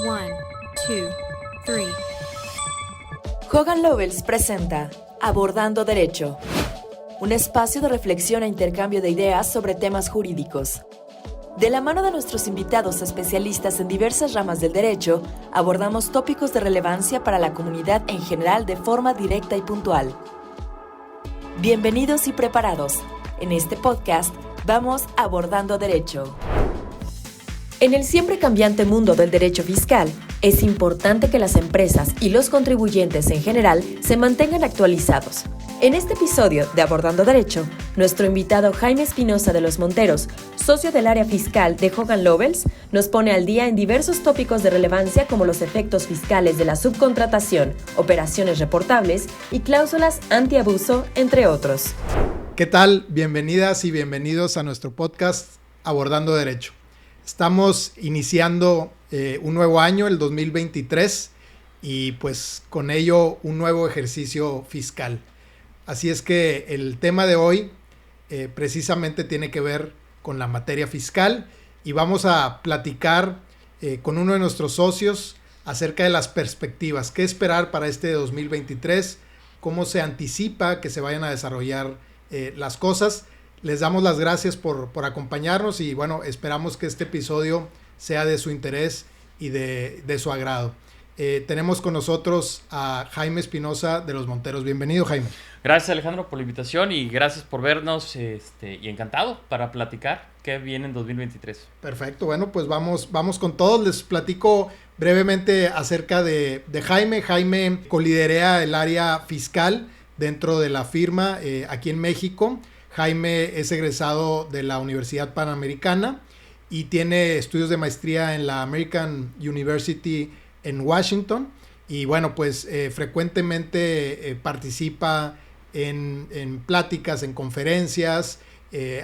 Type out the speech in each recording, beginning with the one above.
One, two, three. Hogan Lovells presenta Abordando Derecho, un espacio de reflexión e intercambio de ideas sobre temas jurídicos. De la mano de nuestros invitados especialistas en diversas ramas del derecho, abordamos tópicos de relevancia para la comunidad en general de forma directa y puntual. Bienvenidos y preparados. En este podcast vamos abordando derecho. En el siempre cambiante mundo del derecho fiscal, es importante que las empresas y los contribuyentes en general se mantengan actualizados. En este episodio de Abordando Derecho, nuestro invitado Jaime Espinosa de los Monteros, socio del área fiscal de Hogan Lovells, nos pone al día en diversos tópicos de relevancia como los efectos fiscales de la subcontratación, operaciones reportables y cláusulas antiabuso, entre otros. ¿Qué tal? Bienvenidas y bienvenidos a nuestro podcast Abordando Derecho. Estamos iniciando un nuevo año, el 2023, y pues con ello un nuevo ejercicio fiscal. Así es que el tema de hoy precisamente tiene que ver con la materia fiscal y vamos a platicar con uno de nuestros socios acerca de las perspectivas, qué esperar para este 2023, cómo se anticipa que se vayan a desarrollar las cosas. Les damos las gracias por acompañarnos y bueno, esperamos que este episodio sea de su interés y de su agrado. Tenemos con nosotros a Jaime Espinosa de los Monteros. Bienvenido, Jaime. Gracias, Alejandro, por la invitación y gracias por vernos y encantado para platicar qué viene en 2023. Perfecto, bueno, pues vamos con todos. Les platico brevemente acerca de Jaime. Jaime coliderea el área fiscal dentro de la firma aquí en México. Jaime es egresado de la Universidad Panamericana y tiene estudios de maestría en la American University en Washington. Y bueno, pues frecuentemente participa en pláticas, en conferencias.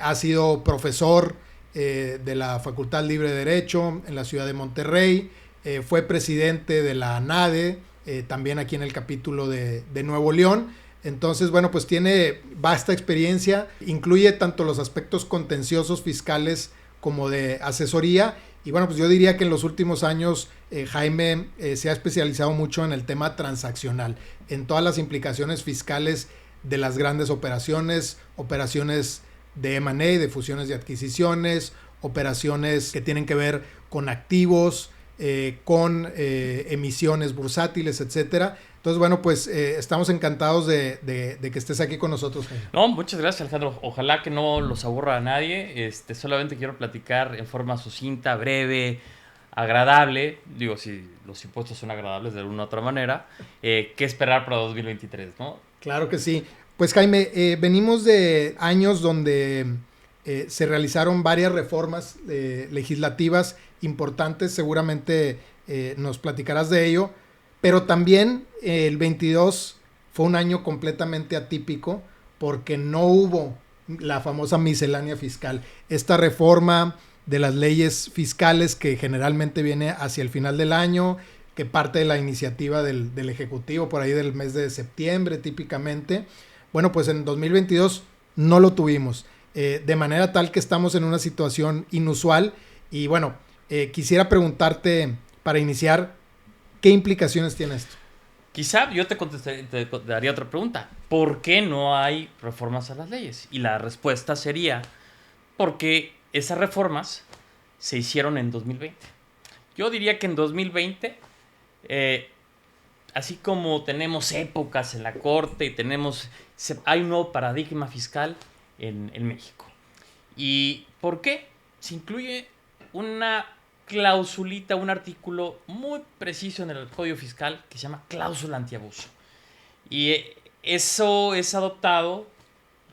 Ha sido profesor de la Facultad Libre de Derecho en la ciudad de Monterrey. Fue presidente de la ANADE, también aquí en el capítulo de Nuevo León. Entonces, bueno, pues tiene vasta experiencia, incluye tanto los aspectos contenciosos fiscales como de asesoría. Y bueno, pues yo diría que en los últimos años Jaime se ha especializado mucho en el tema transaccional, en todas las implicaciones fiscales de las grandes operaciones de M&A, de fusiones y adquisiciones, operaciones que tienen que ver con activos, con emisiones bursátiles, etcétera. Entonces, bueno, pues estamos encantados de que estés aquí con nosotros, Jaime. No, muchas gracias, Alejandro. Ojalá que no los aburra a nadie. Solamente quiero platicar en forma sucinta, breve, agradable. Digo, si los impuestos son agradables de alguna u otra manera, ¿qué esperar para 2023, no? Claro que sí. Pues, Jaime, venimos de años donde se realizaron varias reformas legislativas importantes. Seguramente nos platicarás de ello. Pero también el 22 fue un año completamente atípico porque no hubo la famosa miscelánea fiscal. Esta reforma de las leyes fiscales que generalmente viene hacia el final del año, que parte de la iniciativa del Ejecutivo por ahí del mes de septiembre típicamente. Bueno, pues en 2022 no lo tuvimos. De manera tal que estamos en una situación inusual. Y bueno, quisiera preguntarte para iniciar, ¿qué implicaciones tiene esto? Quizá yo te daría otra pregunta. ¿Por qué no hay reformas a las leyes? Y la respuesta sería porque esas reformas se hicieron en 2020. Yo diría que en 2020, así como tenemos épocas en la Corte y hay un nuevo paradigma fiscal en México. ¿Y por qué? Se incluye una clausulita, un artículo muy preciso en el Código Fiscal que se llama cláusula antiabuso. Y eso es adoptado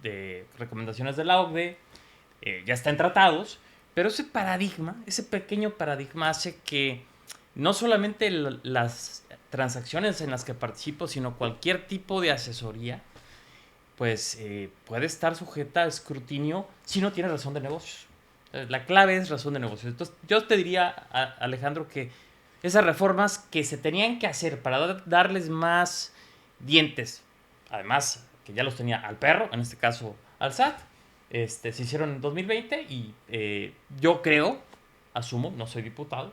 de recomendaciones de la OCDE, ya está en tratados, pero ese pequeño paradigma hace que no solamente las transacciones en las que participo, sino cualquier tipo de asesoría, pues puede estar sujeta a escrutinio si no tiene razón de negocios. La clave es razón de negocios. Entonces, yo te diría, Alejandro, que esas reformas que se tenían que hacer para darles más dientes, además que ya los tenía al perro, en este caso al SAT, se hicieron en 2020 y yo creo, asumo, no soy diputado,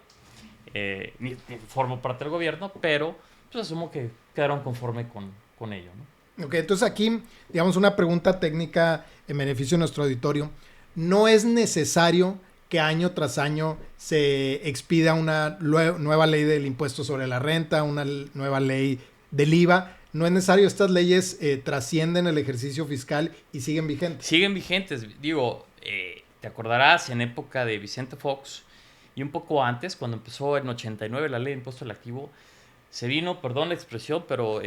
ni formo parte del gobierno, pero pues asumo que quedaron conforme con ello, ¿no? Ok, entonces aquí, digamos, una pregunta técnica en beneficio de nuestro auditorio. ¿No es necesario que año tras año se expida una nueva ley del impuesto sobre la renta, una nueva ley del IVA? ¿No es necesario? ¿Estas leyes trascienden el ejercicio fiscal y siguen vigentes? Siguen vigentes. Digo, te acordarás en época de Vicente Fox y un poco antes, cuando empezó en 89 la ley de impuesto al activo, se vino, perdón la expresión, pero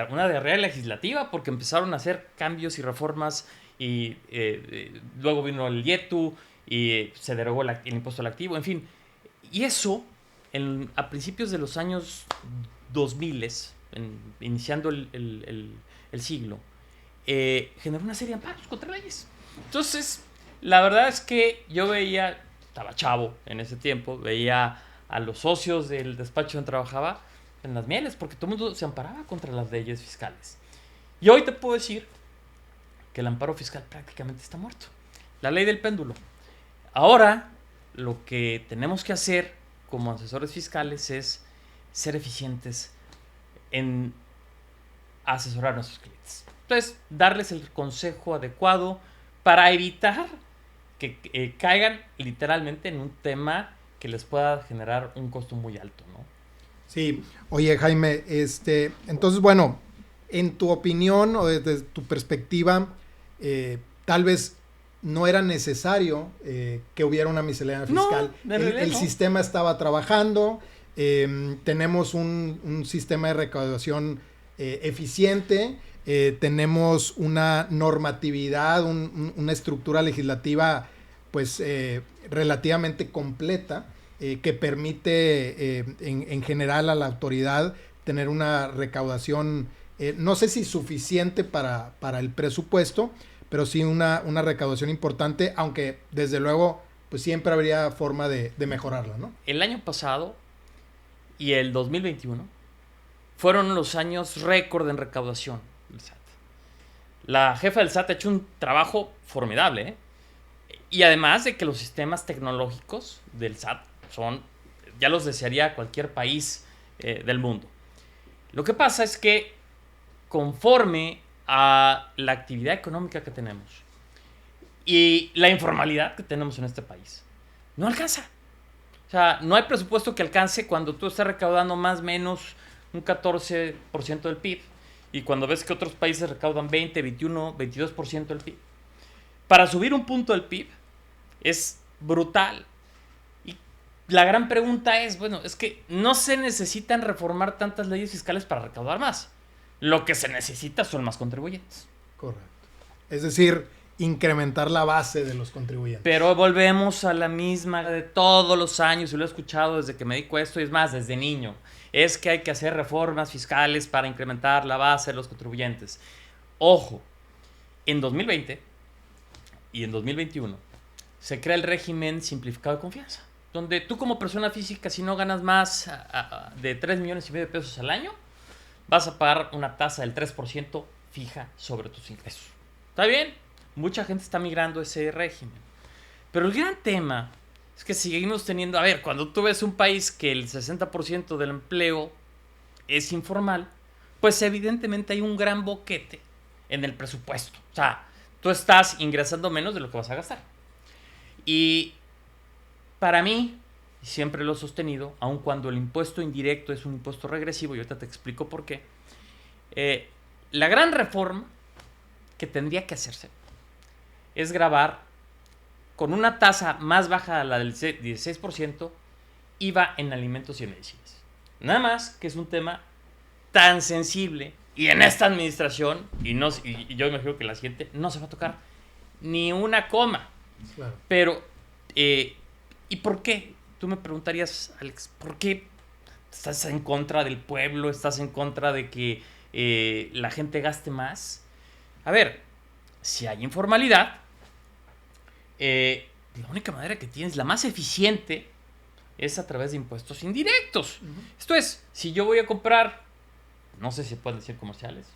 una diarrea legislativa porque empezaron a hacer cambios y reformas y luego vino el IETU y se derogó el impuesto al activo, en fin. Y eso, a principios de los años 2000, iniciando el siglo, generó una serie de amparos contra leyes. Entonces, la verdad es que yo veía, estaba chavo en ese tiempo, veía a los socios del despacho donde trabajaba en las mieles, porque todo el mundo se amparaba contra las leyes fiscales. Y hoy te puedo decir que el amparo fiscal prácticamente está muerto. La ley del péndulo. Ahora, lo que tenemos que hacer como asesores fiscales es ser eficientes en asesorar a nuestros clientes. Entonces, darles el consejo adecuado para evitar que caigan literalmente en un tema que les pueda generar un costo muy alto, ¿no? Sí. Oye, Jaime, entonces, bueno, en tu opinión o desde tu perspectiva, tal vez no era necesario que hubiera una miscelánea fiscal. No, el sistema estaba trabajando, tenemos un sistema de recaudación eficiente, tenemos una normatividad, una estructura legislativa pues relativamente completa que permite en general a la autoridad tener una recaudación, no sé si suficiente para el presupuesto, pero sí una recaudación importante, aunque desde luego pues siempre habría forma de mejorarla, ¿no? El año pasado y el 2021 fueron los años récord en recaudación del SAT. La jefa del SAT ha hecho un trabajo formidable, ¿eh? Y además de que los sistemas tecnológicos del SAT ya los desearía cualquier país del mundo. Lo que pasa es que conforme a la actividad económica que tenemos y la informalidad que tenemos en este país, no alcanza. O sea, no hay presupuesto que alcance cuando tú estás recaudando más o menos un 14% del PIB y cuando ves que otros países recaudan 20, 21, 22% del PIB. Para subir un punto del PIB es brutal. Y la gran pregunta es, bueno, es que no se necesitan reformar tantas leyes fiscales para recaudar más. Lo que se necesita son más contribuyentes. Correcto. Es decir, incrementar la base de los contribuyentes. Pero volvemos a la misma de todos los años, y lo he escuchado desde que me dedico a esto, y es más, desde niño. Es que hay que hacer reformas fiscales para incrementar la base de los contribuyentes. Ojo, en 2020 y en 2021 se crea el régimen simplificado de confianza, donde tú como persona física, si no ganas más de 3,5 millones de pesos al año, vas a pagar una tasa del 3% fija sobre tus ingresos. ¿Está bien? Mucha gente está migrando a ese régimen. Pero el gran tema es que seguimos teniendo... A ver, cuando tú ves un país que el 60% del empleo es informal, pues evidentemente hay un gran boquete en el presupuesto. O sea, tú estás ingresando menos de lo que vas a gastar. Y para mí, siempre lo he sostenido, aun cuando el impuesto indirecto es un impuesto regresivo, y ahorita te explico por qué, la gran reforma que tendría que hacerse es gravar con una tasa más baja de la del 16% IVA en alimentos y en medicinas. Nada más que es un tema tan sensible y en esta administración, y yo imagino que la siguiente, no se va a tocar ni una coma. Claro. Pero, ¿y por qué? Tú me preguntarías, Alex, ¿por qué estás en contra del pueblo? ¿Estás en contra de que la gente gaste más? A ver, si hay informalidad, la única manera que tienes, la más eficiente, es a través de impuestos indirectos. Uh-huh. Esto es, si yo voy a comprar, no sé si pueden decir comerciales,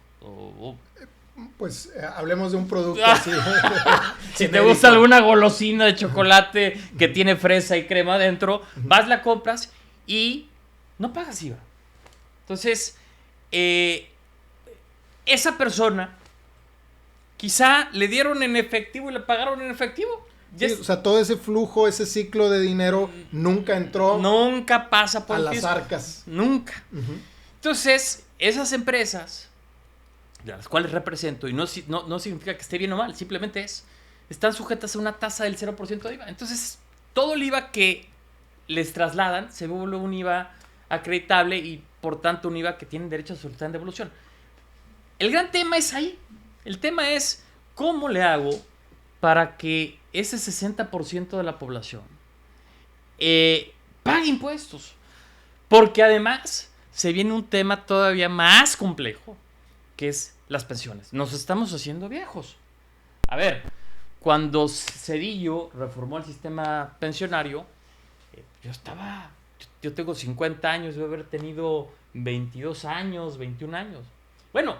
pues hablemos de un producto así. Si te gusta alguna golosina de chocolate que tiene fresa y crema adentro, vas, la compras y no pagas IVA. Entonces, esa persona quizá le dieron en efectivo y le pagaron en efectivo. Sí, o sea, todo ese flujo, ese ciclo de dinero nunca entró Nunca pasa por a el las fisco. arcas. Nunca. Ujú. Entonces, esas empresas, de las cuales represento, y no significa que esté bien o mal, simplemente están sujetas a una tasa del 0% de IVA. Entonces, todo el IVA que les trasladan se vuelve un IVA acreditable y, por tanto, un IVA que tienen derecho a solicitar en devolución. El gran tema es ahí. El tema es cómo le hago para que ese 60% de la población pague impuestos. Porque además se viene un tema todavía más complejo, que es las pensiones. Nos estamos haciendo viejos. A ver, cuando Zedillo reformó el sistema pensionario, yo tengo 50 años, debo haber tenido 22 años, 21 años. Bueno,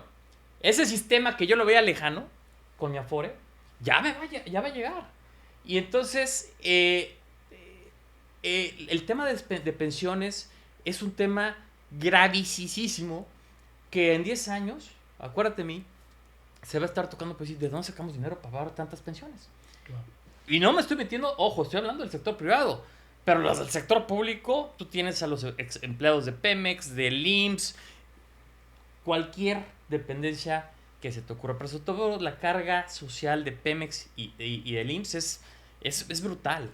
ese sistema que yo lo veía lejano, con mi Afore, ya va a llegar. Y entonces, el tema de pensiones es un tema gravísimo que en 10 años, acuérdate de mí, se va a estar tocando, pues, ¿de dónde sacamos dinero para pagar tantas pensiones? Claro. Y no me estoy metiendo, ojo, estoy hablando del sector privado, pero los del sector público, tú tienes a los empleados de Pemex, del IMSS, cualquier dependencia que se te ocurra. Pero sobre todo la carga social de Pemex y del IMSS es brutal.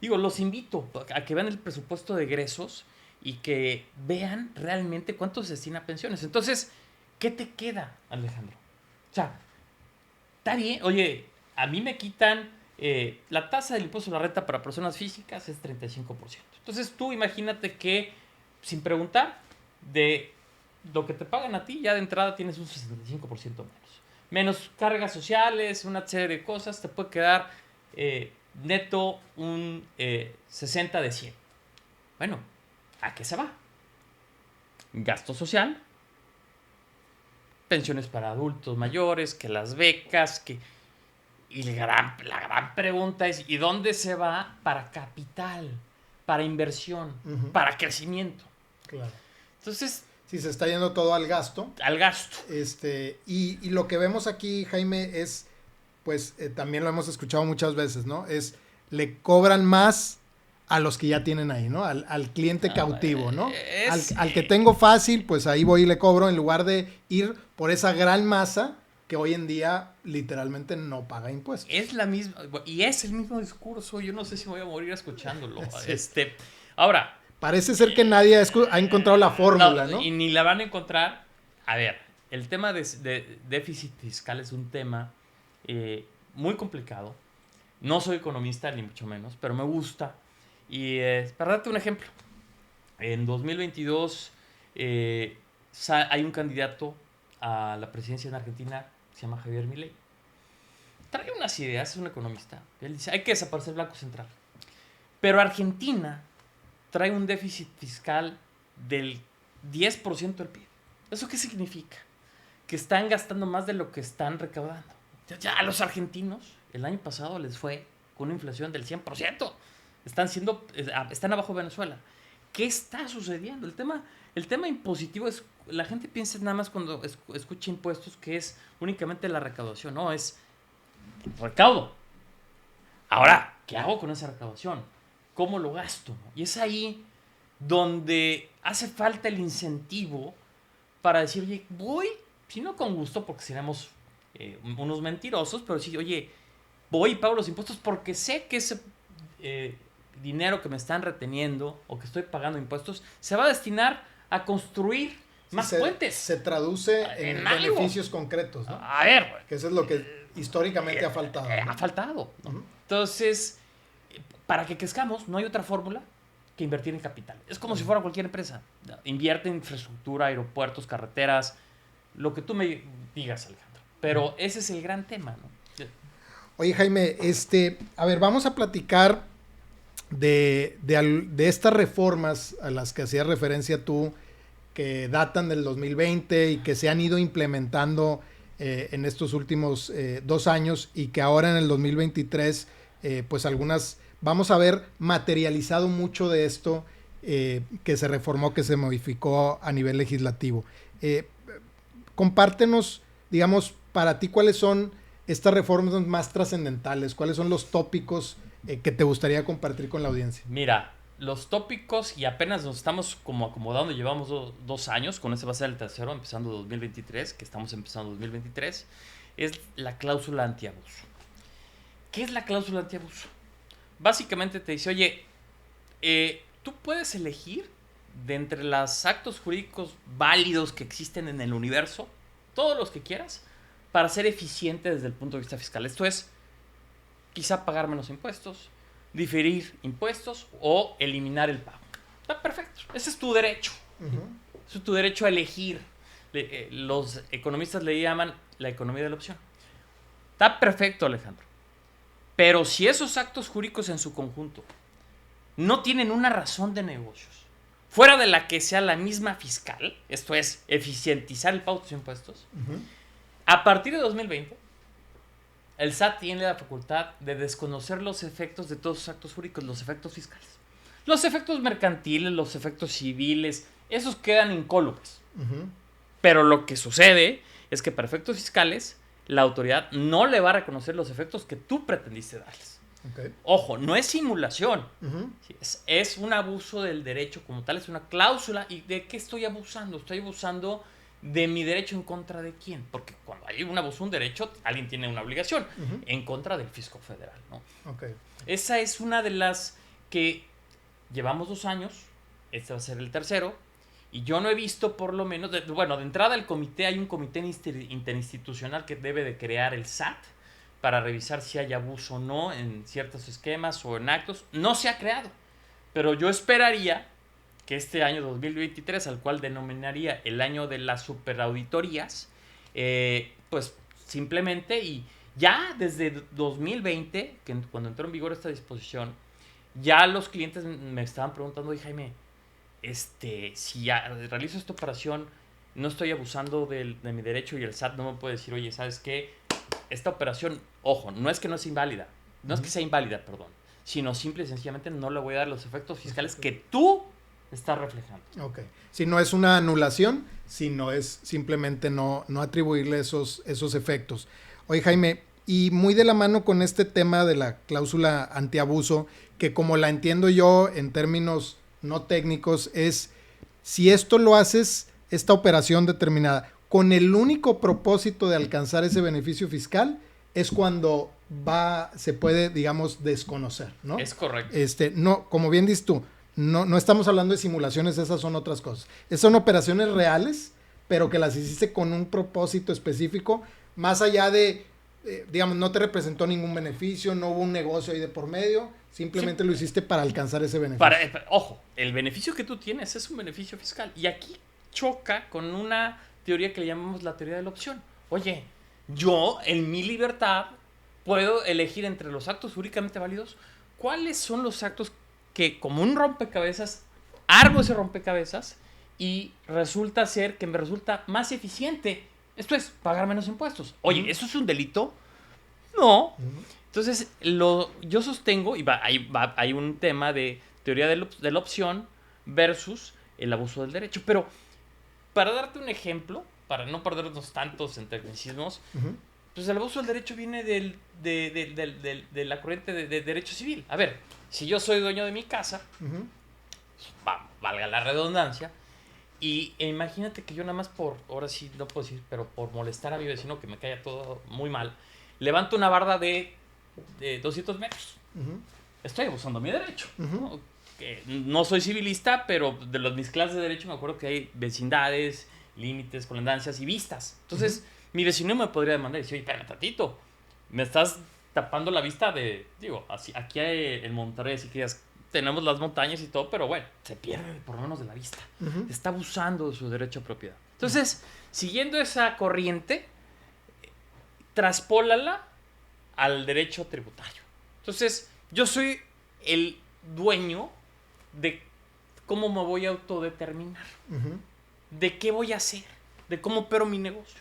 Los invito a que vean el presupuesto de egresos y que vean realmente cuánto se destina a pensiones. Entonces, ¿qué te queda, Alejandro? O sea, está bien. Oye, a mí me quitan la tasa del impuesto a la renta para personas físicas es 35%. Entonces, tú imagínate que, sin preguntar, de lo que te pagan a ti, ya de entrada tienes un 65% menos. Menos cargas sociales, una serie de cosas, te puede quedar neto un 60 de 100. Bueno, ¿a qué se va? Gasto social, pensiones para adultos mayores, que las becas, y la gran pregunta es, ¿y dónde se va para capital, para inversión, para crecimiento? Claro. Entonces, Sí, se está yendo todo al gasto. Al gasto. Y lo que vemos aquí, Jaime, es, pues, también lo hemos escuchado muchas veces, ¿no? Le cobran más a los que ya tienen ahí, ¿no? Al cliente cautivo, ¿no? Al que tengo fácil, pues ahí voy y le cobro, en lugar de ir por esa gran masa que hoy en día literalmente no paga impuestos. Es la misma, y es el mismo discurso. Yo no sé si voy a morir escuchándolo. Sí. Ahora, parece ser que nadie ha encontrado la fórmula, ¿no? Y ni la van a encontrar. A ver, el tema de déficit fiscal es un tema muy complicado. No soy economista, ni mucho menos, pero me gusta. Y para darte un ejemplo, en 2022 hay un candidato a la presidencia en Argentina, se llama Javier Milei. Trae unas ideas, es un economista. Él dice, hay que desaparecer el Banco Central. Pero Argentina trae un déficit fiscal del 10% del PIB. ¿Eso qué significa? Que están gastando más de lo que están recaudando. Ya a los argentinos, el año pasado les fue con una inflación del 100%. Están abajo de Venezuela. ¿Qué está sucediendo? El tema impositivo es, la gente piensa nada más cuando escucha impuestos que es únicamente la recaudación. No, es recaudo. Ahora, ¿qué hago con esa recaudación? ¿Cómo lo gasto? Y es ahí donde hace falta el incentivo para decir, oye, voy, si no con gusto, porque seremos unos mentirosos, pero sí, oye, voy y pago los impuestos porque sé que ese dinero que me están reteniendo o que estoy pagando impuestos se va a destinar a construir más puentes. Se traduce en beneficios concretos, ¿no? A ver, que eso es lo que históricamente ha faltado. ¿no? Ha faltado, ¿no? Entonces, para que crezcamos, no hay otra fórmula que invertir en capital. Es como si fuera cualquier empresa. Invierte en infraestructura, aeropuertos, carreteras, lo que tú me digas, Alejandro. Pero ese es el gran tema, ¿no? Oye, Jaime, a ver, vamos a platicar de estas reformas a las que hacías referencia tú, que datan del 2020 y que se han ido implementando en estos últimos 2 años y que ahora en el 2023, pues algunas, vamos a ver materializado mucho de esto que se reformó, que se modificó a nivel legislativo. Compártenos, digamos, para ti, ¿cuáles son estas reformas más trascendentales? ¿Cuáles son los tópicos que te gustaría compartir con la audiencia? Mira, los tópicos, y apenas nos estamos como acomodando, llevamos 2 años, con ese va a ser el tercero, empezando 2023, que estamos empezando 2023, es la cláusula antiabuso. ¿Qué es la cláusula antiabuso? Básicamente te dice, oye, tú puedes elegir de entre los actos jurídicos válidos que existen en el universo, todos los que quieras, para ser eficiente desde el punto de vista fiscal. Esto es, quizá pagar menos impuestos, diferir impuestos o eliminar el pago. Está perfecto. Ese es tu derecho. Uh-huh. Ese es tu derecho a elegir. Los economistas le llaman la economía de la opción. Está perfecto, Alejandro. Pero si esos actos jurídicos en su conjunto no tienen una razón de negocios, fuera de la que sea la misma fiscal, esto es, eficientizar el pago de tus impuestos, Uh-huh. a partir de 2020, el SAT tiene la facultad de desconocer los efectos de todos los actos jurídicos, los efectos fiscales. Los efectos mercantiles, los efectos civiles, esos quedan incólumes. Uh-huh. Pero lo que sucede es que para efectos fiscales, la autoridad no le va a reconocer los efectos que tú pretendiste darles. Okay. Ojo, no es simulación. Uh-huh. Es un abuso del derecho como tal, es una cláusula. ¿Y de qué estoy abusando? Estoy abusando de mi derecho en contra de quién. Porque cuando hay un abuso de un derecho, alguien tiene una obligación Uh-huh. en contra del fisco federal, ¿no? Okay. Esa es una de las que llevamos 2 años. Este va a ser el tercero. Y yo no he visto por lo menos... de entrada el comité, hay un comité interinstitucional que debe de crear el SAT para revisar si hay abuso o no en ciertos esquemas o en actos. No se ha creado. Pero yo esperaría que este año 2023, al cual denominaría el año de las superauditorías, pues simplemente, y ya desde 2020, cuando entró en vigor esta disposición, ya los clientes me estaban preguntando, oye Jaime, si ya realizo esta operación, no estoy abusando de mi derecho, y el SAT no me puede decir, oye, ¿sabes qué? Esta operación, ojo, no es que no es inválida, no es que sea inválida, perdón, sino simple y sencillamente no le voy a dar los efectos fiscales que tú estás reflejando. Ok. Si no es una anulación, sino es simplemente no atribuirle esos efectos. Oye, Jaime, y muy de la mano con este tema de la cláusula antiabuso, que como la entiendo yo en términos no técnicos, es si esto lo haces, esta operación determinada, con el único propósito de alcanzar ese beneficio fiscal, es cuando se puede, digamos, desconocer, ¿no? Es correcto. No, como bien dices tú, no estamos hablando de simulaciones, esas son otras cosas. Esas son operaciones reales, pero que las hiciste con un propósito específico, más allá de, digamos, no te representó ningún beneficio, no hubo un negocio ahí de por medio, simplemente lo hiciste para alcanzar ese beneficio. Ojo, el beneficio que tú tienes es un beneficio fiscal. Y aquí choca con una teoría que le llamamos la teoría de la opción. Oye, yo en mi libertad puedo elegir entre los actos jurídicamente válidos cuáles son los actos que, como un rompecabezas, armo ese rompecabezas y resulta ser que me resulta más eficiente. Esto es pagar menos impuestos. Oye, ¿eso es un delito? No. Entonces, yo sostengo, y hay un tema de teoría de la opción versus el abuso del derecho. Pero, para darte un ejemplo, para no perdernos tantos en tecnicismos, Uh-huh. pues el abuso del derecho viene de la corriente de derecho civil. A ver, si yo soy dueño de mi casa, Uh-huh. valga la redundancia, y imagínate que yo nada más ahora sí no puedo decir, pero por molestar a mi vecino, que me caiga todo muy mal, levanto una barda de 200 metros. Uh-huh. Estoy abusando de mi derecho. Uh-huh. ¿No? Que no soy civilista, pero de mis clases de derecho me acuerdo que hay vecindades, límites, colindancias y vistas. Entonces, mi vecino me podría demandar y decir, oye, espérame tantito, me estás tapando la vista aquí en Monterrey, si quieres, tenemos las montañas y todo, pero bueno, se pierde por lo menos de la vista. Uh-huh. Está abusando de su derecho a propiedad. Entonces, siguiendo esa corriente, traspólala al derecho tributario. Entonces, yo soy el dueño de cómo me voy a autodeterminar, Uh-huh. de qué voy a hacer, de cómo opero mi negocio.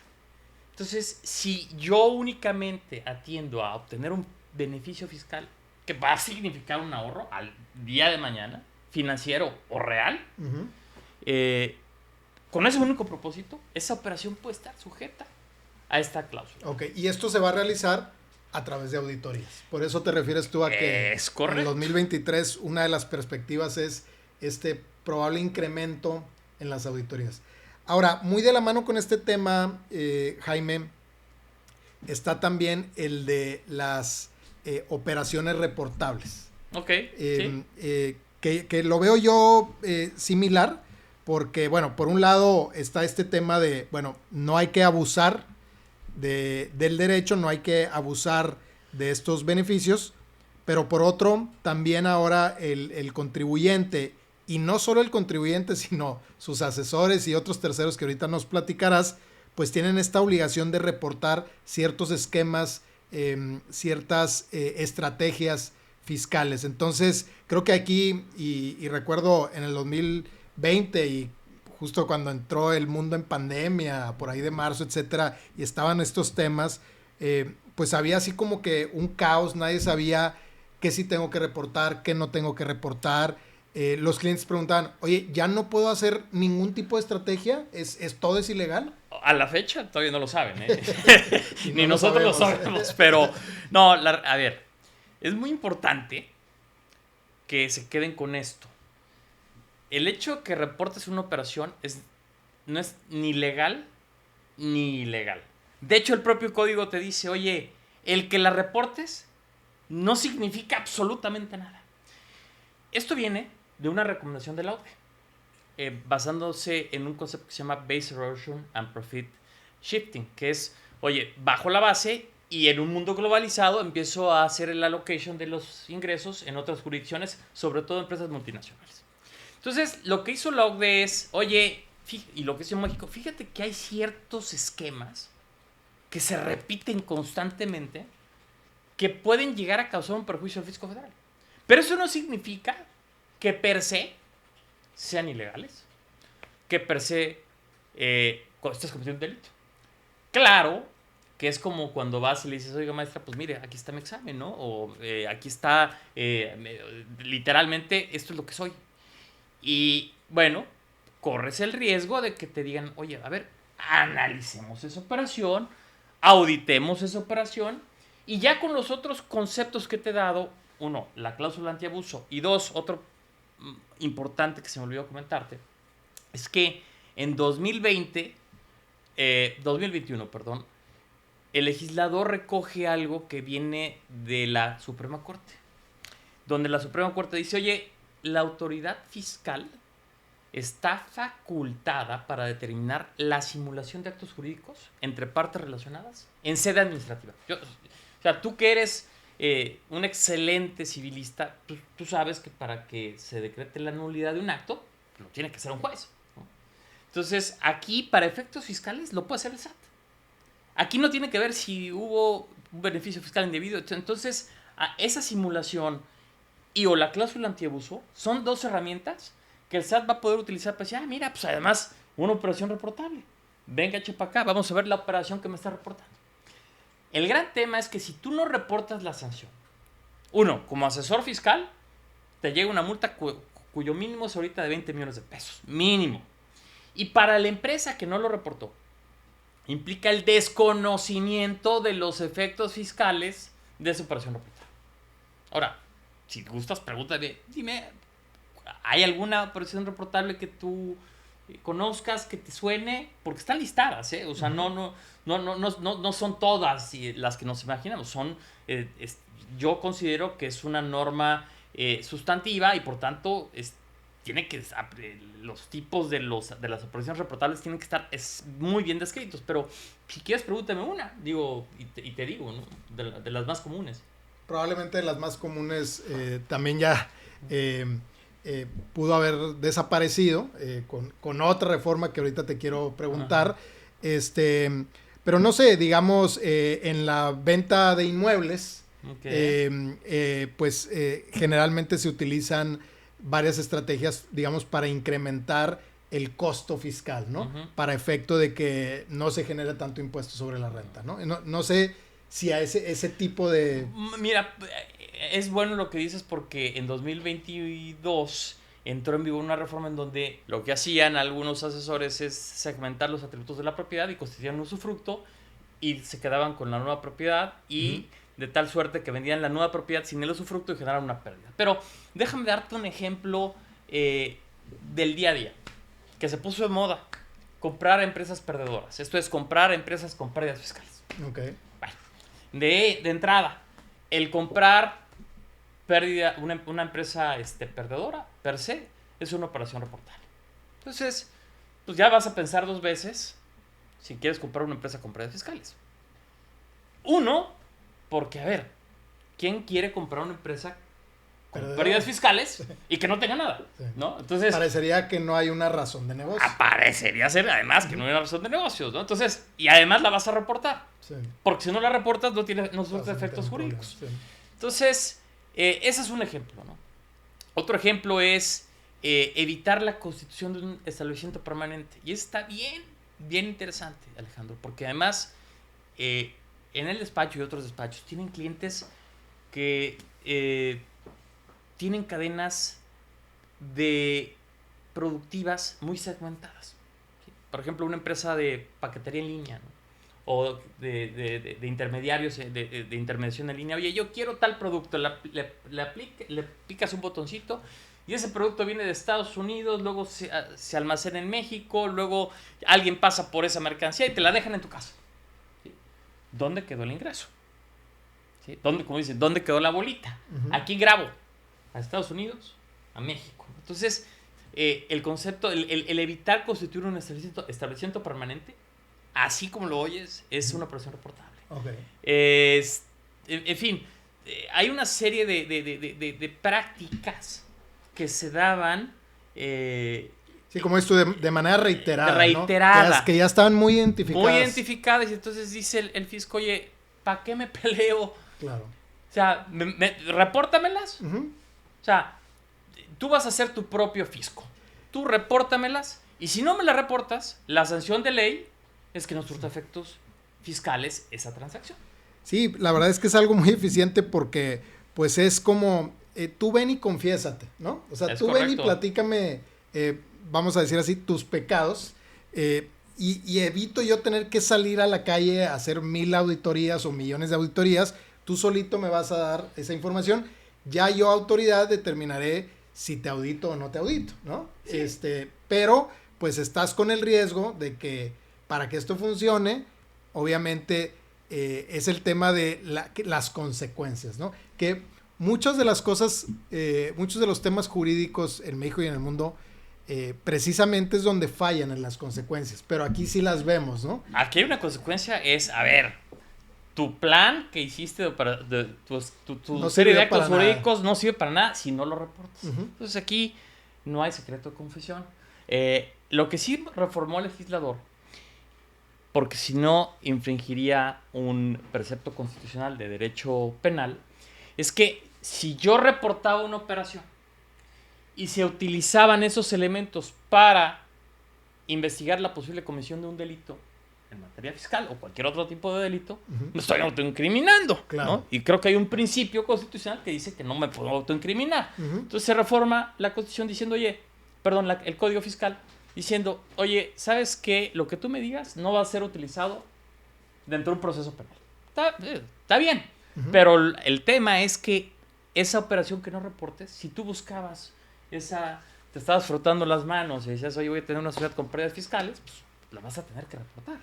Entonces, si yo únicamente atiendo a obtener un beneficio fiscal que va a significar un ahorro al día de mañana, financiero o real, Ujú. con ese único propósito, esa operación puede estar sujeta a esta cláusula. Ok, y esto se va a realizar a través de auditorías. Por eso te refieres tú a que Es correcto. en el 2023 una de las perspectivas es este probable incremento en las auditorías. Ahora, muy de la mano con este tema, Jaime, está también el de las operaciones reportables. Ok, sí. Que lo veo yo similar, porque, bueno, por un lado está este tema de, bueno, no hay que abusar del derecho, no hay que abusar de estos beneficios, pero por otro, también ahora el contribuyente, y no solo el contribuyente, sino sus asesores y otros terceros que ahorita nos platicarás, pues tienen esta obligación de reportar ciertos esquemas, ciertas estrategias fiscales. Entonces, creo que aquí, y recuerdo en el 2020 y justo cuando entró el mundo en pandemia, por ahí de marzo, etcétera, y estaban estos temas, pues había así como que un caos, nadie sabía qué sí tengo que reportar, qué no tengo que reportar. Los clientes preguntaban, oye, ¿ya no puedo hacer ningún tipo de estrategia? ¿Todo es ilegal? A la fecha todavía no lo saben, ¿eh? Y Ni no nosotros lo sabemos. sabemos, pero no, a ver, es muy importante que se queden con esto. El hecho de que reportes una operación no es ni legal ni ilegal. De hecho, el propio código te dice, oye, el que la reportes no significa absolutamente nada. Esto viene de una recomendación de la OCDE, basándose en un concepto que se llama Base Erosion and Profit Shifting, que es, oye, bajo la base y en un mundo globalizado empiezo a hacer el allocation de los ingresos en otras jurisdicciones, sobre todo empresas multinacionales. Entonces, lo que hizo la OCDE es, oye, y lo que hizo México, fíjate que hay ciertos esquemas que se repiten constantemente que pueden llegar a causar un perjuicio al fisco federal. Pero eso no significa que per se sean ilegales, que per se estés cometiendo un delito. Claro que es como cuando vas y le dices, oiga maestra, pues mire, aquí está mi examen, ¿no? O aquí está, literalmente, esto es lo que soy. Y bueno, corres el riesgo de que te digan, oye, a ver, analicemos esa operación, auditemos esa operación, y ya con los otros conceptos que te he dado, uno, la cláusula antiabuso, y dos, otro importante que se me olvidó comentarte, es que en 2021, el legislador recoge algo que viene de la Suprema Corte, donde la Suprema Corte dice, oye, la autoridad fiscal está facultada para determinar la simulación de actos jurídicos entre partes relacionadas en sede administrativa. O sea, tú que eres un excelente civilista, tú sabes que para que se decrete la nulidad de un acto, lo tiene que hacer un juez, ¿no? Entonces, aquí, para efectos fiscales, lo puede hacer el SAT. Aquí no tiene que ver si hubo un beneficio fiscal indebido. Entonces, esa simulación y o la cláusula antiabuso son dos herramientas que el SAT va a poder utilizar para decir, mira, pues además, una operación reportable. Venga, eche para acá, vamos a ver la operación que me está reportando. El gran tema es que si tú no reportas la sanción, uno, como asesor fiscal, te llega una multa cuyo mínimo es ahorita de 20 millones de pesos. Mínimo. Y para la empresa que no lo reportó, implica el desconocimiento de los efectos fiscales de esa operación reportada. Ahora, si gustas, pregúntame, dime, ¿hay alguna operación reportable que tú conozcas, que te suene? Porque están listadas, ¿eh? O sea, no son todas las que nos imaginamos. Son, yo considero que es una norma sustantiva y por tanto tiene que los tipos de las operaciones reportables tienen que estar muy bien descritos. Pero si quieres, pregúntame una, digo, y te digo, ¿no? De las más comunes. Probablemente de las más comunes también ya pudo haber desaparecido con otra reforma que ahorita te quiero preguntar. Pero no sé, digamos, en la venta de inmuebles, pues generalmente se utilizan varias estrategias, digamos, para incrementar el costo fiscal, ¿no? Uh-huh. Para efecto de que no se genere tanto impuesto sobre la renta, ¿no? No sé si a ese tipo de... Mira, es bueno lo que dices porque en 2022 entró en vigor una reforma en donde lo que hacían algunos asesores es segmentar los atributos de la propiedad y constituían un usufructo y se quedaban con la nueva propiedad y de tal suerte que vendían la nueva propiedad sin el usufructo y generaban una pérdida. Pero déjame darte un ejemplo del día a día, que se puso de moda, comprar empresas perdedoras. Esto es comprar empresas con pérdidas fiscales. Okay. Bueno, de entrada, el comprar una empresa perdedora, per se, es una operación reportable. Entonces, pues ya vas a pensar 2 veces si quieres comprar una empresa con pérdidas fiscales. Uno, porque, a ver, ¿quién quiere comprar una empresa con pérdidas fiscales y que no tenga nada? Sí. ¿No? Entonces, parecería que no hay una razón de negocio. Parecería ser, además, que no hay una razón de negocios, ¿no? Entonces, y además la vas a reportar. Sí. Porque si no la reportas, no surte efectos jurídicos. Sí. Entonces, ese es un ejemplo, ¿no? Otro ejemplo es evitar la constitución de un establecimiento permanente. Y está bien interesante, Alejandro, porque además en el despacho y otros despachos tienen clientes que tienen cadenas productivas muy segmentadas. ¿Sí? Por ejemplo, una empresa de paquetería en línea, ¿no? O de intermediarios, de intermediación en línea. Oye, yo quiero tal producto, le picas un botoncito y ese producto viene de Estados Unidos, luego se almacena en México, luego alguien pasa por esa mercancía y te la dejan en tu casa. ¿Sí? ¿Dónde quedó el ingreso? ¿Sí? Como dicen, ¿dónde quedó la bolita? Aquí grabo, a Estados Unidos, a México. Entonces, el concepto, el evitar constituir un establecimiento permanente, así como lo oyes, es una operación reportable. Okay. En fin, hay una serie de prácticas que se daban. Sí, como esto de manera reiterada. Reiterada. ¿no? Que ya estaban muy identificadas. Muy identificadas. Y entonces dice el fisco, oye, ¿para qué me peleo? Claro. O sea, repórtamelas. O sea, tú vas a ser tu propio fisco. Tú repórtamelas. Y si no me las reportas, la sanción de ley es que no surta efectos fiscales esa transacción. Sí, la verdad es que es algo muy eficiente porque pues es como tú ven y confiésate, ¿no? O sea, tú ven y platícame, vamos a decir así, tus pecados y evito yo tener que salir a la calle a hacer 1000 auditorías o millones de auditorías. Tú solito me vas a dar esa información. Ya yo, autoridad, determinaré si te audito o no te audito, ¿no? Sí. Pero pues estás con el riesgo de que para que esto funcione, obviamente es el tema de las consecuencias, ¿no? Que muchas de las cosas, muchos de los temas jurídicos en México y en el mundo, precisamente es donde fallan en las consecuencias, pero aquí sí las vemos, ¿no? Aquí hay una consecuencia, a ver, tu plan que hiciste tu serie de actos jurídicos no sirve para nada si no lo reportas. Entonces aquí no hay secreto de confesión. Lo que sí reformó el legislador, porque si no infringiría un precepto constitucional de derecho penal, es que si yo reportaba una operación y se utilizaban esos elementos para investigar la posible comisión de un delito en materia fiscal o cualquier otro tipo de delito, me estoy autoincriminando, claro. ¿No? Y creo que hay un principio constitucional que dice que no me puedo autoincriminar. Entonces se reforma la Constitución diciendo, el Código Fiscal, diciendo, oye, ¿sabes qué? Lo que tú me digas no va a ser utilizado dentro de un proceso penal. Está bien, pero el tema es que esa operación que no reportes, si tú buscabas te estabas frotando las manos y decías, oye, voy a tener una sociedad con pérdidas fiscales, pues la vas a tener que reportar.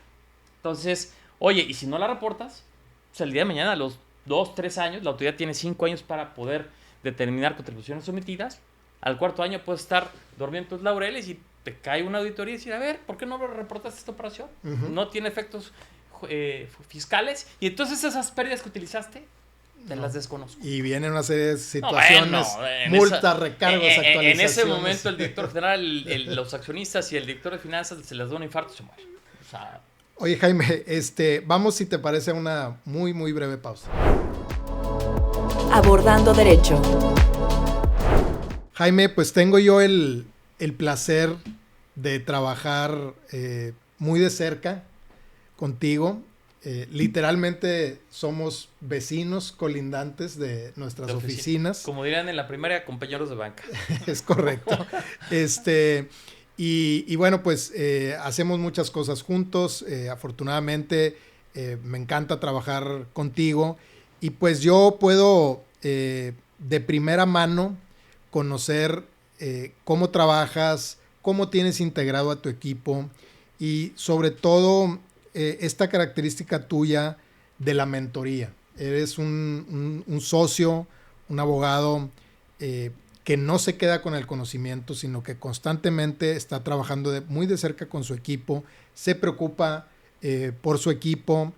Entonces, oye, y si no la reportas, pues el día de mañana, a los 2, 3 años, la autoridad tiene 5 años para poder determinar contribuciones sometidas. Al 4º año puedes estar durmiendo tus laureles y te cae una auditoría y decir, a ver, ¿por qué no reportaste esta operación? No tiene efectos fiscales. Y entonces esas pérdidas que utilizaste, te las desconozco. Y vienen una serie de situaciones, multas, recargos, actualizaciones. En ese momento el director general, los accionistas y el director de finanzas se les da un infarto y se mueren. O sea... Oye, Jaime, vamos, si te parece, a una muy, muy breve pausa. Abordando Derecho. Jaime, pues tengo yo el placer de trabajar muy de cerca contigo Literalmente somos vecinos colindantes de nuestras oficinas. Como dirían en la primaria, compañeros de banca. Es correcto. Y bueno, pues hacemos muchas cosas juntos. Afortunadamente me encanta trabajar contigo. Y pues yo puedo de primera mano conocer cómo trabajas, cómo tienes integrado a tu equipo y sobre todo esta característica tuya de la mentoría. Eres un socio, un abogado que no se queda con el conocimiento, sino que constantemente está trabajando muy de cerca con su equipo, se preocupa por su equipo.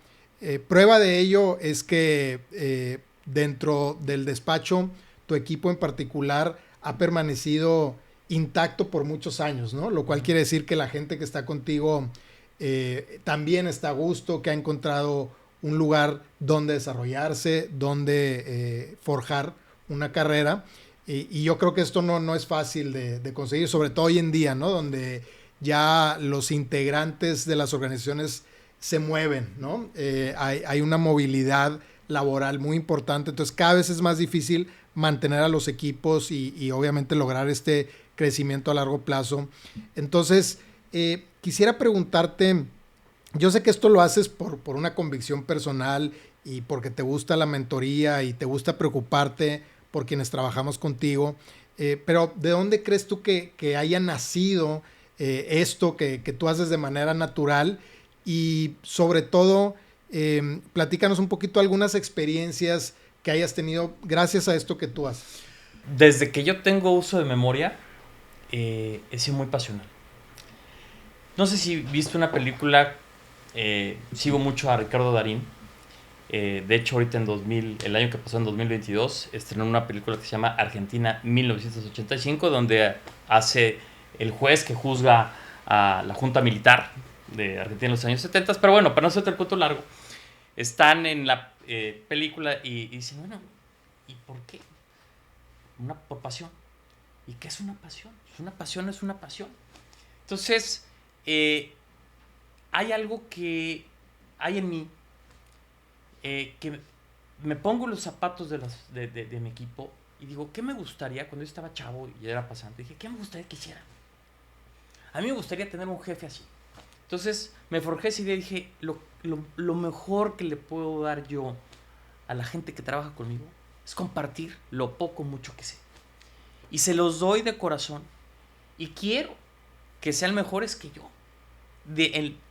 Prueba de ello es que dentro del despacho, tu equipo en particular ha permanecido intacto por muchos años, ¿no? Lo cual quiere decir que la gente que está contigo también está a gusto, que ha encontrado un lugar donde desarrollarse, donde forjar una carrera. Y yo creo que esto no es fácil de conseguir, sobre todo hoy en día, ¿no? Donde ya los integrantes de las organizaciones se mueven, ¿no? Hay una movilidad laboral muy importante, entonces cada vez es más difícil mantener a los equipos y obviamente lograr este crecimiento a largo plazo. Entonces, quisiera preguntarte, yo sé que esto lo haces por una convicción personal y porque te gusta la mentoría y te gusta preocuparte por quienes trabajamos contigo, pero ¿de dónde crees tú que haya nacido esto que tú haces de manera natural? Y sobre todo, platícanos un poquito algunas experiencias que hayas tenido gracias a esto que tú haces. Desde que yo tengo uso de memoria, he sido muy pasional. No sé si viste una película, sigo mucho a Ricardo Darín. De hecho, ahorita el año que pasó, en 2022, estrenó una película que se llama Argentina 1985, donde hace el juez que juzga a la junta militar de Argentina en los años 70. Pero bueno, para no hacerte el cuento largo, están en la película y dicen, bueno, ¿y por qué? Por pasión. ¿Y qué es una pasión? Una pasión es una pasión. Entonces, hay algo que hay en mí, que me pongo los zapatos de mi equipo y digo, ¿qué me gustaría cuando yo estaba chavo y era pasante? Dije, ¿qué me gustaría que hiciera? A mí me gustaría tener un jefe así. Entonces me forjé esa idea y dije, lo mejor que le puedo dar yo a la gente que trabaja conmigo es compartir lo poco o mucho que sé. Y se los doy de corazón y quiero que sean mejores que yo.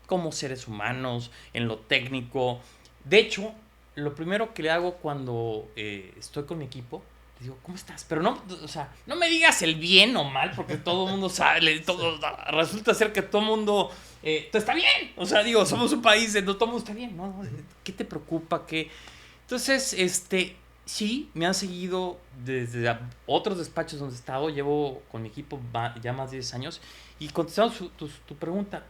Como seres humanos, en lo técnico. De hecho, lo primero que le hago cuando estoy con mi equipo, le digo, ¿cómo estás? Pero no me digas el bien o mal, porque todo el mundo sabe, resulta ser que todo el mundo está bien. O sea, digo, somos un país donde todo el mundo está bien, ¿no? ¿Qué te preocupa? ¿Qué? Entonces, sí, me han seguido desde otros despachos donde he estado. Llevo con mi equipo ya más de 10 años. Y contestando tu pregunta,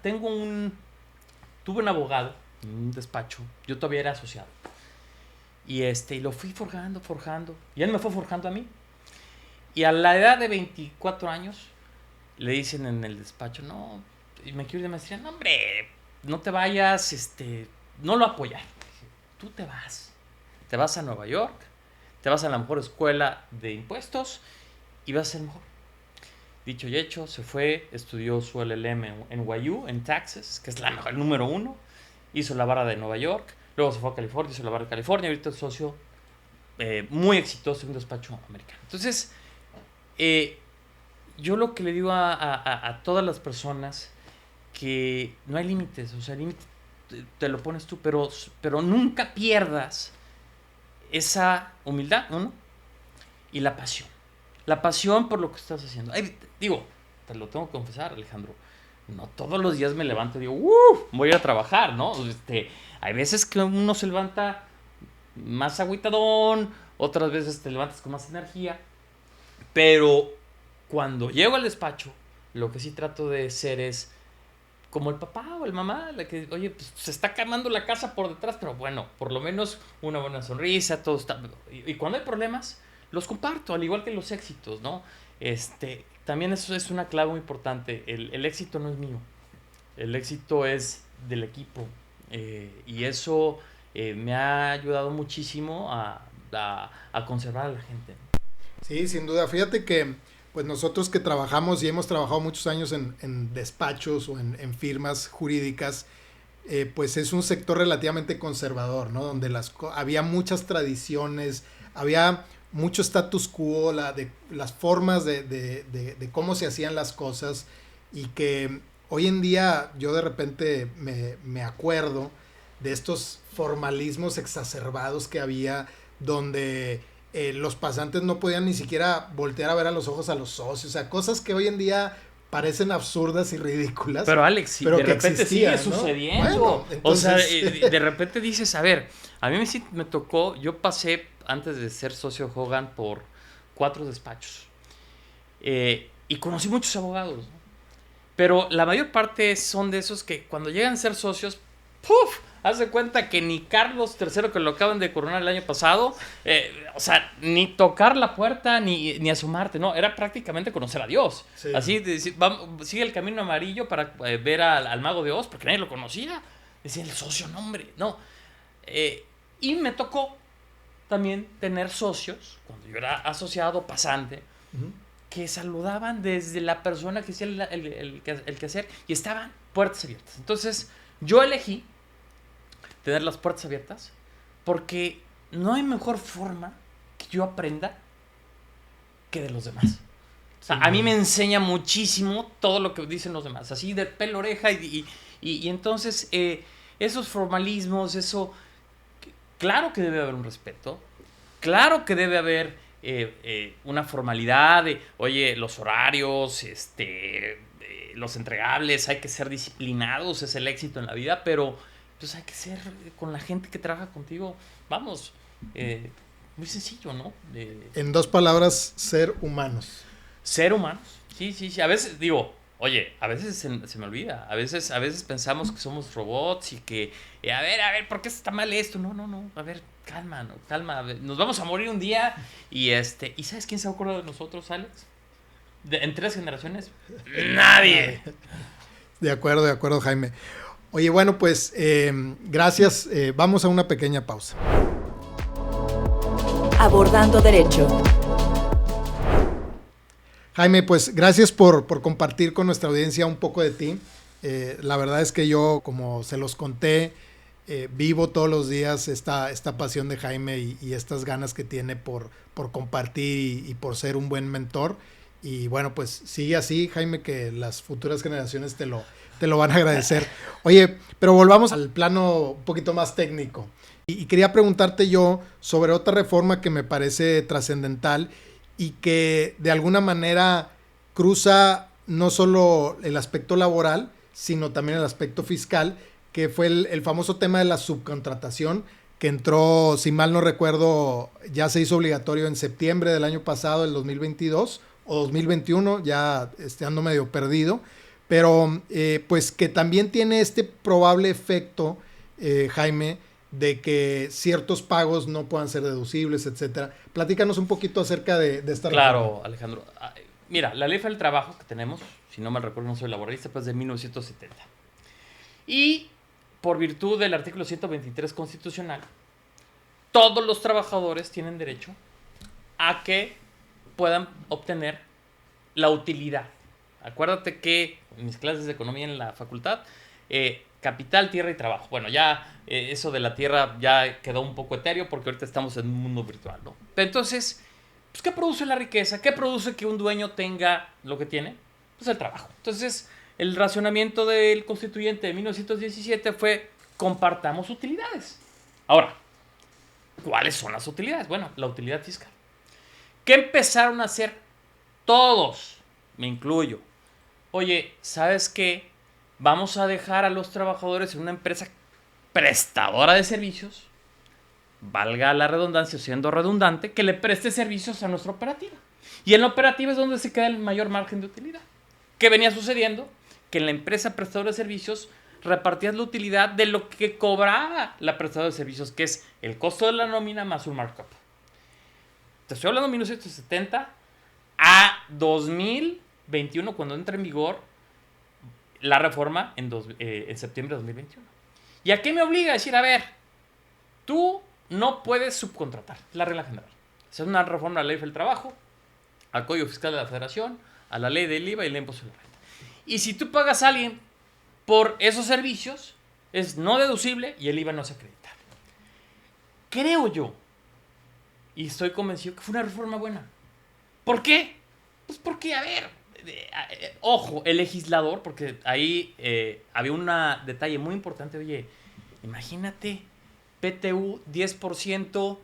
tuve un abogado en un despacho. Yo todavía era asociado. Y lo fui forjando. Y él me fue forjando a mí. Y a la edad de 24 años, le dicen en el despacho, no, y me quiero ir de maestría. No, hombre, no te vayas, no lo apoyar. Dije, tú te vas a Nueva York, te vas a la mejor escuela de impuestos y vas a ser mejor. Dicho y hecho, se fue, estudió su LLM en NYU, en Texas, que es la mejor, el número 1. Hizo la barra de Nueva York, luego se fue a California, hizo la barra de California, ahorita es socio muy exitoso en un despacho americano. Entonces, yo lo que le digo a todas las personas, que no hay límites, o sea, el límite te lo pones tú, pero nunca pierdas esa humildad, ¿no? Y la pasión. La pasión por lo que estás haciendo. Te lo tengo que confesar, Alejandro. No todos los días me levanto y digo, voy a ir a trabajar, ¿no? Hay veces que uno se levanta más agüitadón, otras veces te levantas con más energía. Pero cuando llego al despacho, lo que sí trato de ser es como el papá o el mamá, la que, oye, pues se está quemando la casa por detrás, pero bueno, por lo menos una buena sonrisa, todo está. Y cuando hay problemas, los comparto, al igual que los éxitos, ¿no? También eso es una clave muy importante. El éxito no es mío. El éxito es del equipo. Y eso me ha ayudado muchísimo a conservar a la gente. Sí, sin duda. Fíjate que pues nosotros que trabajamos y hemos trabajado muchos años en despachos o en firmas jurídicas, pues es un sector relativamente conservador, ¿no? Donde había muchas tradiciones, había mucho status quo, de las formas de cómo se hacían las cosas, y que hoy en día yo de repente me acuerdo de estos formalismos exacerbados que había, donde los pasantes no podían ni siquiera voltear a ver a los ojos a los socios, o sea, cosas que hoy en día parecen absurdas y ridículas. Pero Alex, sí, pero de que repente existían, sigue ¿no? sucediendo. Bueno, entonces... O sea, de repente dices, a ver, a mí sí me tocó, yo pasé antes de ser socio Hogan por 4 despachos. Y conocí muchos abogados, ¿no? Pero la mayor parte son de esos que cuando llegan a ser socios, ¡puf! Haz de cuenta que ni Carlos III, que lo acaban de coronar el año pasado, o sea, ni tocar la puerta, ni asomarte, no, era prácticamente conocer a Dios. Sí. Así, sigue el camino amarillo para ver al mago de Oz, porque nadie lo conocía. Decía el socio, no, hombre, no. Y me tocó también tener socios, cuando yo era asociado, pasante, que saludaban desde la persona que hacía el quehacer y estaban puertas abiertas. Entonces, yo elegí tener las puertas abiertas porque no hay mejor forma que yo aprenda que de los demás. O sea, a mí me enseña muchísimo todo lo que dicen los demás, así de pelo oreja, y entonces esos formalismos, eso, claro que debe haber un respeto, claro que debe haber una formalidad de, oye, los horarios, los entregables, hay que ser disciplinados, es el éxito en la vida, pero pues hay que ser con la gente que trabaja contigo, vamos, muy sencillo, ¿no? En 2 palabras, ser humanos. Ser humanos, sí, a veces digo, oye, a veces se me olvida, a veces pensamos que somos robots y que, a ver, ¿por qué está mal esto? No, a ver, calma, nos vamos a morir un día, y ¿sabes quién se acuerda de nosotros, Alex? En 3 generaciones, nadie. De acuerdo, Jaime. Oye, bueno, pues gracias. Vamos a una pequeña pausa. Abordando Derecho. Jaime, pues gracias por compartir con nuestra audiencia un poco de ti. La verdad es que yo, como se los conté, vivo todos los días esta pasión de Jaime y estas ganas que tiene por compartir y por ser un buen mentor. Y bueno, pues sigue así, Jaime, que las futuras generaciones te lo van a agradecer. Oye, pero volvamos al plano un poquito más técnico. Y quería preguntarte yo sobre otra reforma que me parece trascendental y que de alguna manera cruza no solo el aspecto laboral, sino también el aspecto fiscal, que fue el famoso tema de la subcontratación, que entró, si mal no recuerdo, ya se hizo obligatorio en septiembre del año pasado, el 2022 o 2021, ya ando medio perdido, pero pues que también tiene este probable efecto, Jaime, de que ciertos pagos no puedan ser deducibles, etcétera. Platícanos un poquito acerca de esta reforma. Claro, Alejandro. Mira, la Ley Federal del Trabajo que tenemos, si no mal recuerdo, no soy laboralista, pues de 1970. Y por virtud del artículo 123 constitucional, todos los trabajadores tienen derecho a que puedan obtener la utilidad. Acuérdate que en mis clases de economía en la facultad, capital, tierra y trabajo. Bueno, ya eso de la tierra ya quedó un poco etéreo porque ahorita estamos en un mundo virtual, ¿no? Pero entonces, pues, ¿qué produce la riqueza? ¿Qué produce que un dueño tenga lo que tiene? Pues el trabajo. Entonces, el racionamiento del constituyente de 1917 fue: compartamos utilidades. Ahora, ¿cuáles son las utilidades? Bueno, la utilidad fiscal. ¿Qué empezaron a hacer todos? Me incluyo. Oye, ¿sabes qué? Vamos a dejar a los trabajadores en una empresa prestadora de servicios, valga la redundancia, siendo redundante, que le preste servicios a nuestra operativa. Y en la operativa es donde se queda el mayor margen de utilidad. ¿Qué venía sucediendo? Que en la empresa prestadora de servicios repartías la utilidad de lo que cobraba la prestadora de servicios, que es el costo de la nómina más un markup. Te estoy hablando de 1970 a 2021, cuando entra en vigor la reforma en septiembre de 2021. ¿Y a qué me obliga? A decir, a ver, tú no puedes subcontratar, la regla general. Es una reforma a la ley del trabajo, al Código Fiscal de la Federación, a la ley del IVA y la impuesto a la renta. Y si tú pagas a alguien por esos servicios, es no deducible y el IVA no es acreditable. Creo yo, y estoy convencido que fue una reforma buena. ¿Por qué? Pues porque, a ver, ojo, el legislador, porque ahí había un detalle muy importante. Oye, imagínate, PTU 10%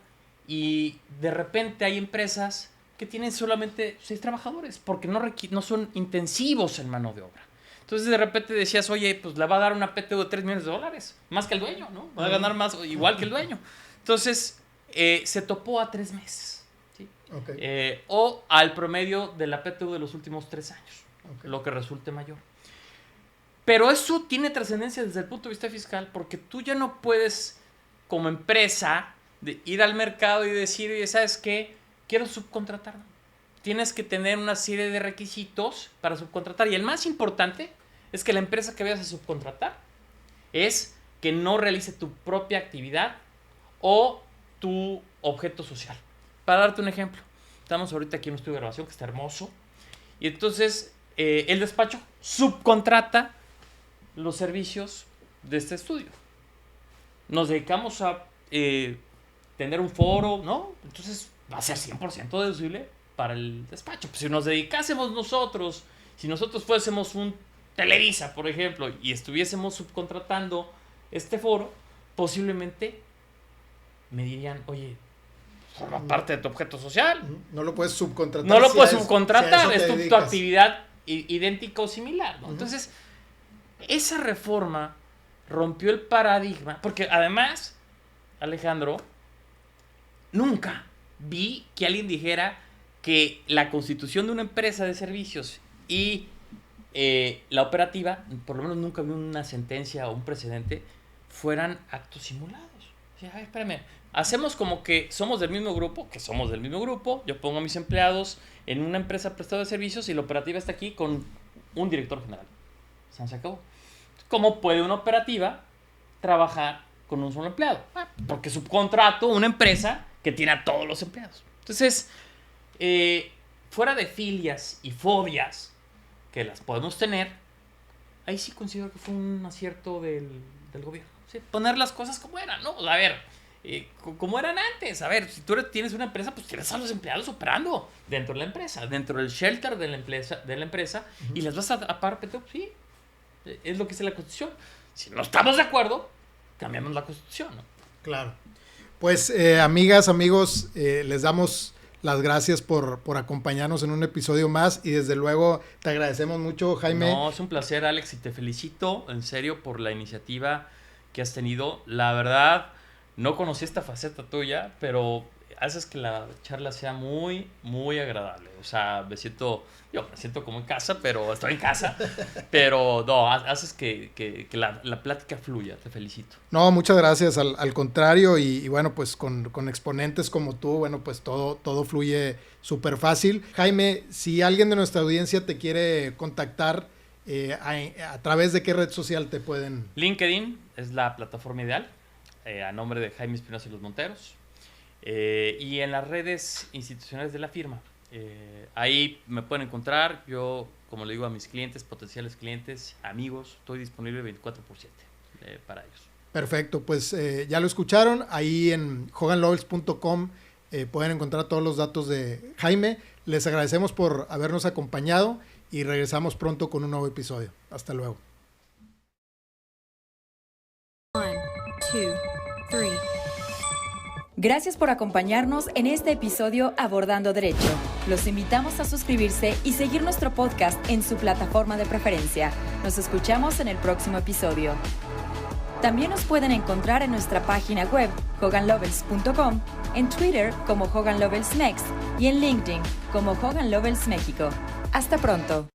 y de repente hay empresas que tienen solamente 6 trabajadores porque no son intensivos en mano de obra. Entonces de repente decías, oye, pues le va a dar una PTU de $3 millones, más que el dueño, ¿no? Va a ganar más, igual que el dueño. Entonces se topó a 3 meses. ¿Sí? Okay. O al promedio de la PTU de los últimos 3 años, okay, lo que resulte mayor. Pero eso tiene trascendencia desde el punto de vista fiscal, porque tú ya no puedes, como empresa, ir al mercado y decir, oye, ¿sabes qué? Quiero subcontratar. Tienes que tener una serie de requisitos para subcontratar. Y el más importante es que la empresa que vayas a subcontratar es que no realice tu propia actividad o tu objeto social. Para darte un ejemplo, estamos ahorita aquí en un estudio de grabación que está hermoso. Y entonces el despacho subcontrata los servicios de este estudio. Nos dedicamos a tener un foro, ¿no? Entonces va a ser 100% deducible para el despacho. Pues si nos dedicásemos nosotros, si nosotros fuésemos un Televisa, por ejemplo, y estuviésemos subcontratando este foro, posiblemente me dirían, oye, forma parte de tu objeto social. No lo puedes subcontratar. No lo puedes subcontratar, es tu actividad idéntica o similar, ¿no? Entonces, esa reforma rompió el paradigma, porque además, Alejandro, nunca vi que alguien dijera que la constitución de una empresa de servicios y la operativa, por lo menos nunca vi una sentencia o un precedente, fueran actos simulados. O sea, a ver, espérame, hacemos como que somos del mismo grupo, yo pongo a mis empleados en una empresa prestada de servicios y la operativa está aquí con un director general. Se acabó. ¿Cómo puede una operativa trabajar con un solo empleado? Porque subcontrato una empresa que tiene a todos los empleados. Entonces, fuera de filias y fobias que las podemos tener, ahí sí considero que fue un acierto del gobierno. ¿Sí? Poner las cosas como eran, ¿no? A ver, como eran antes. A ver, si tú tienes una empresa, pues tienes a los empleados operando dentro de la empresa, dentro del shelter de la empresa, uh-huh, y les vas a pagar PTU. Sí, es lo que dice la Constitución. Si no estamos de acuerdo, cambiamos la Constitución, ¿no? Claro. Pues, amigas, amigos, les damos las gracias por acompañarnos en un episodio más y desde luego te agradecemos mucho, Jaime. No, es un placer, Alex, y te felicito en serio por la iniciativa que has tenido. La verdad, no conocí esta faceta tuya, pero haces que la charla sea muy, muy agradable. O sea, me siento como en casa, pero estoy en casa. Pero no, haces que la plática fluya. Te felicito. No, muchas gracias. Al contrario, y bueno, pues con exponentes como tú, bueno, pues todo fluye súper fácil. Jaime, si alguien de nuestra audiencia te quiere contactar, ¿a través de qué red social te pueden? LinkedIn es la plataforma ideal, a nombre de Jaime Espinosa y los Monteros. Y en las redes institucionales de la firma, ahí me pueden encontrar. Yo, como le digo a mis clientes, potenciales clientes, amigos, estoy disponible 24/7 para ellos. Perfecto, pues ya lo escucharon, ahí en hoganlovells.com pueden encontrar todos los datos de Jaime. Les agradecemos por habernos acompañado y regresamos pronto con un nuevo episodio. Hasta luego. 1, 2, 3. Gracias por acompañarnos en este episodio Abordando Derecho. Los invitamos a suscribirse y seguir nuestro podcast en su plataforma de preferencia. Nos escuchamos en el próximo episodio. También nos pueden encontrar en nuestra página web, hoganlovells.com, en Twitter como Hogan Lovells Mex y en LinkedIn como Hogan Lovells México. Hasta pronto.